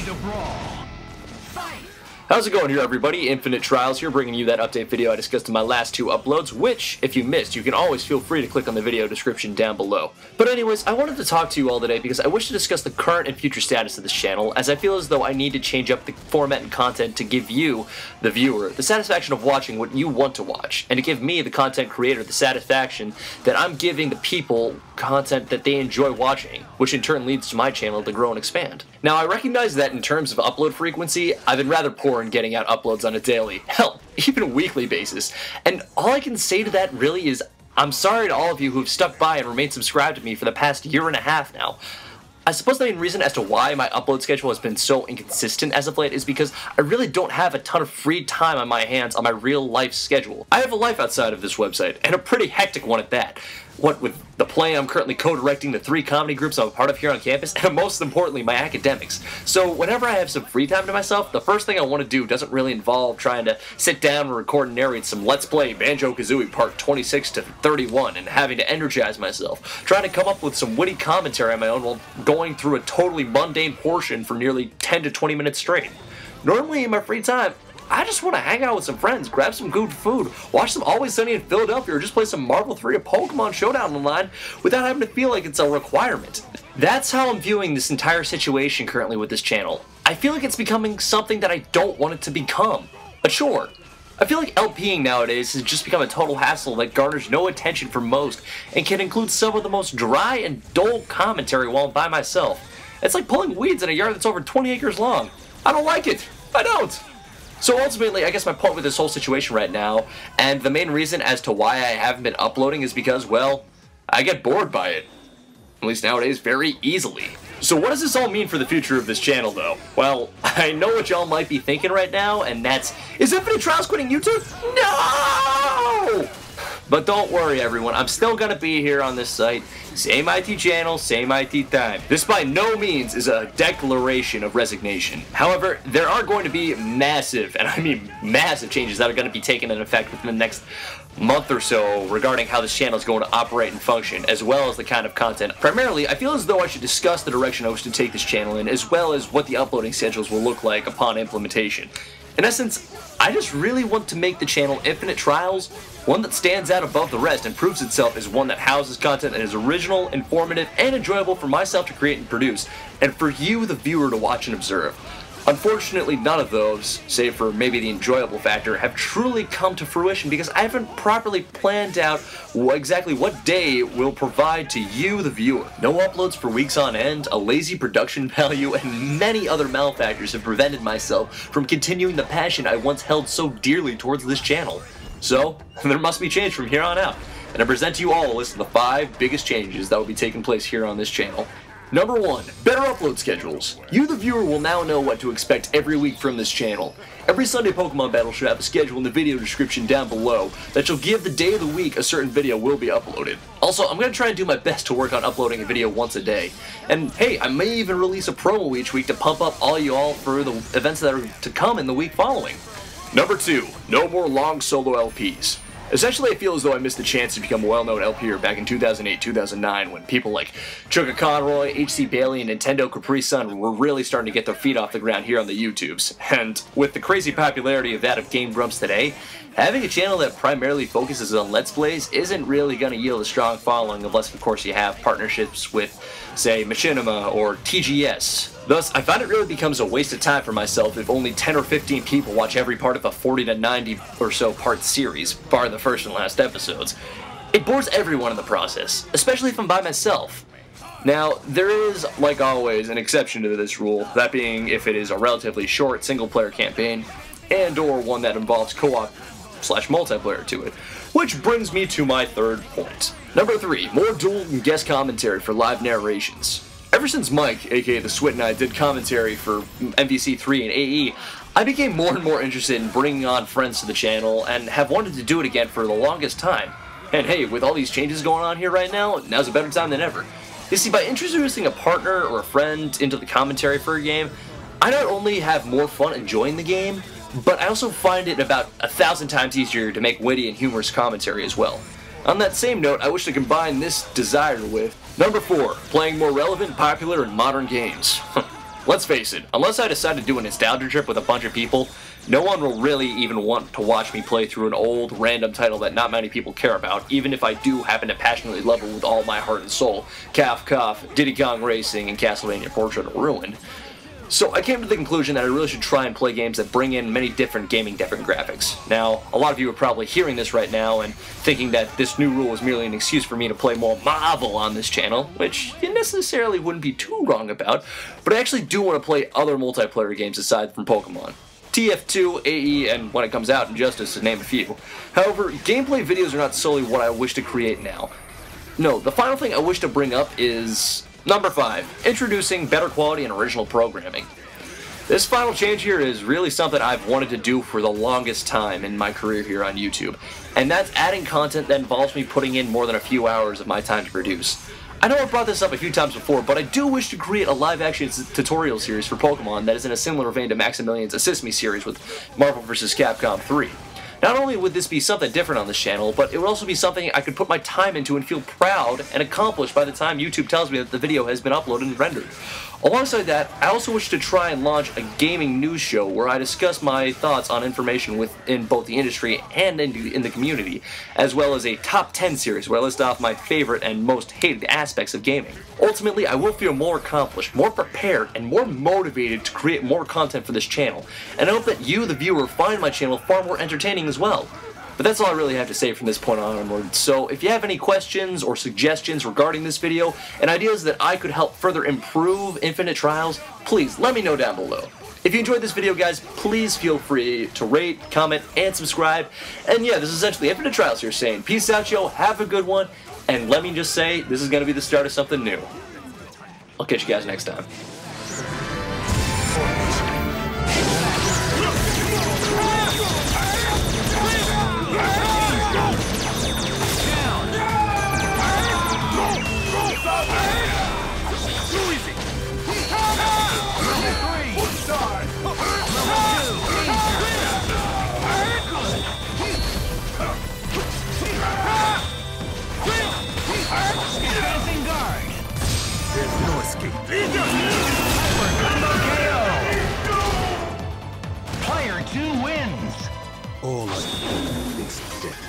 to brawl. Fight! How's it going here, everybody? Infinite Trials here, bringing you that update video I discussed in my last two uploads, which, if you missed, you can always feel free to click on the video description down below. But anyways, I wanted to talk to you all today because I wish to discuss the current and future status of this channel, as I feel as though I need to change up the format and content to give you, the viewer, the satisfaction of watching what you want to watch, and to give me, the content creator, the satisfaction that I'm giving the people content that they enjoy watching, which in turn leads to my channel to grow and expand. Now, I recognize that in terms of upload frequency, I've been rather poor in getting out uploads on a daily, hell, even a weekly basis, and all I can say to that really is, I'm sorry to all of you who've stuck by and remained subscribed to me for the past year and a half now. I suppose the main reason as to why my upload schedule has been so inconsistent as of late is because I really don't have a ton of free time on my hands on my real life schedule. I have a life outside of this website, and a pretty hectic one at that. What with the play, I'm currently co-directing the 3 comedy groups I'm a part of here on campus, and most importantly, my academics. So whenever I have some free time to myself, the first thing I want to do doesn't really involve trying to sit down and record and narrate some Let's Play Banjo-Kazooie Part 26 to 31 and having to energize myself, trying to come up with some witty commentary on my own while going through a totally mundane portion for nearly 10 to 20 minutes straight. Normally in my free time, I just want to hang out with some friends, grab some good food, watch some Always Sunny in Philadelphia, or just play some Marvel 3 or Pokemon Showdown online without having to feel like it's a requirement. That's how I'm viewing this entire situation currently with this channel. I feel like it's becoming something that I don't want it to become. A chore. I feel like LPing nowadays has just become a total hassle that garners no attention from most and can include some of the most dry and dull commentary while I'm by myself. It's like pulling weeds in a yard that's over 20 acres long. I don't like it. I don't. So ultimately, I guess my point with this whole situation right now, and the main reason as to why I haven't been uploading is because, well, I get bored by it. At least nowadays, very easily. So what does this all mean for the future of this channel, though? Well, I know what y'all might be thinking right now, and that's, is Infinite Trials quitting YouTube? No! But don't worry, everyone, I'm still gonna be here on this site. Same IT channel, same IT time. This by no means is a declaration of resignation. However, there are going to be massive, and I mean massive changes that are going to be taken into effect within the next month or so regarding how this channel is going to operate and function, as well as the kind of content. Primarily, I feel as though I should discuss the direction I wish to take this channel in, as well as what the uploading schedules will look like upon implementation. In essence, I just really want to make the channel Infinite Trials one that stands out above the rest and proves itself as one that houses content that is original, informative, and enjoyable for myself to create and produce, and for you, the viewer, to watch and observe. Unfortunately, none of those, save for maybe the enjoyable factor, have truly come to fruition because I haven't properly planned out exactly what day will provide to you, the viewer. No uploads for weeks on end, a lazy production value, and many other malfactors have prevented myself from continuing the passion I once held so dearly towards this channel. So, there must be change from here on out, and I present to you all a list of the 5 biggest changes that will be taking place here on this channel. Number 1, better upload schedules. You, the viewer, will now know what to expect every week from this channel. Every Sunday Pokemon battle should have a schedule in the video description down below that shall give the day of the week a certain video will be uploaded. Also, I'm going to try and do my best to work on uploading a video once a day. And hey, I may even release a promo each week to pump up all you all for the events that are to come in the week following. Number 2, no more long solo LPs. Essentially, I feel as though I missed the chance to become a well-known LPer back in 2008-2009 when people like Chuka Conroy, H.C. Bailey, and Nintendo Capri Sun were really starting to get their feet off the ground here on the YouTubes. And with the crazy popularity of that of Game Grumps today, having a channel that primarily focuses on Let's Plays isn't really going to yield a strong following unless, of course, you have partnerships with, say, Machinima or TGS. Thus, I find it really becomes a waste of time for myself if only 10 or 15 people watch every part of a 40 to 90 or so part series, bar the first and last episodes. It bores everyone in the process, especially if I'm by myself. Now, there is, like always, an exception to this rule, that being if it is a relatively short single-player campaign, and or one that involves co-op / multiplayer to it, which brings me to my 3rd point. Number 3, more dual and guest commentary for live narrations. Ever since Mike, aka The Swit, and I did commentary for MVC3 and AE, I became more and more interested in bringing on friends to the channel and have wanted to do it again for the longest time. And hey, with all these changes going on here right now, now's a better time than ever. You see, by introducing a partner or a friend into the commentary for a game, I not only have more fun enjoying the game, but I also find it about 1,000 times easier to make witty and humorous commentary as well. On that same note, I wish to combine this desire with number 4, playing more relevant, popular, and modern games. let's face it, unless I decide to do a nostalgia trip with a bunch of people, no one will really even want to watch me play through an old, random title that not many people care about, even if I do happen to passionately love it with all my heart and soul. Calf Cuff, Diddy Kong Racing, and Castlevania Portrait of Ruin. So I came to the conclusion that I really should try and play games that bring in many different graphics. Now, a lot of you are probably hearing this right now and thinking that this new rule is merely an excuse for me to play more Marvel on this channel, which you necessarily wouldn't be too wrong about, but I actually do want to play other multiplayer games aside from Pokemon. TF2, AE, and when it comes out, Injustice, to name a few. However, gameplay videos are not solely what I wish to create now. No, the final thing I wish to bring up is number 5, introducing better quality and original programming. This final change here is really something I've wanted to do for the longest time in my career here on YouTube, and that's adding content that involves me putting in more than a few hours of my time to produce. I know I've brought this up a few times before, but I do wish to create a live-action tutorial series for Pokemon that is in a similar vein to Maximilian's Assist Me series with Marvel vs. Capcom 3. Not only would this be something different on this channel, but it would also be something I could put my time into and feel proud and accomplished by the time YouTube tells me that the video has been uploaded and rendered. Alongside that, I also wish to try and launch a gaming news show where I discuss my thoughts on information within both the industry and in the community, as well as a top 10 series where I list off my favorite and most hated aspects of gaming. Ultimately, I will feel more accomplished, more prepared, and more motivated to create more content for this channel, and I hope that you, the viewer, find my channel far more entertaining as well. But that's all I really have to say from this point onward, so if you have any questions or suggestions regarding this video and ideas that I could help further improve Infinite Trials, please let me know down below. If you enjoyed this video, guys, please feel free to rate, comment, and subscribe. And yeah, this is essentially Infinite Trials here saying, peace out, yo, have a good one, and let me just say, this is going to be the start of something new. I'll catch you guys next time. There's no escape. Player 2 wins. All I need is death.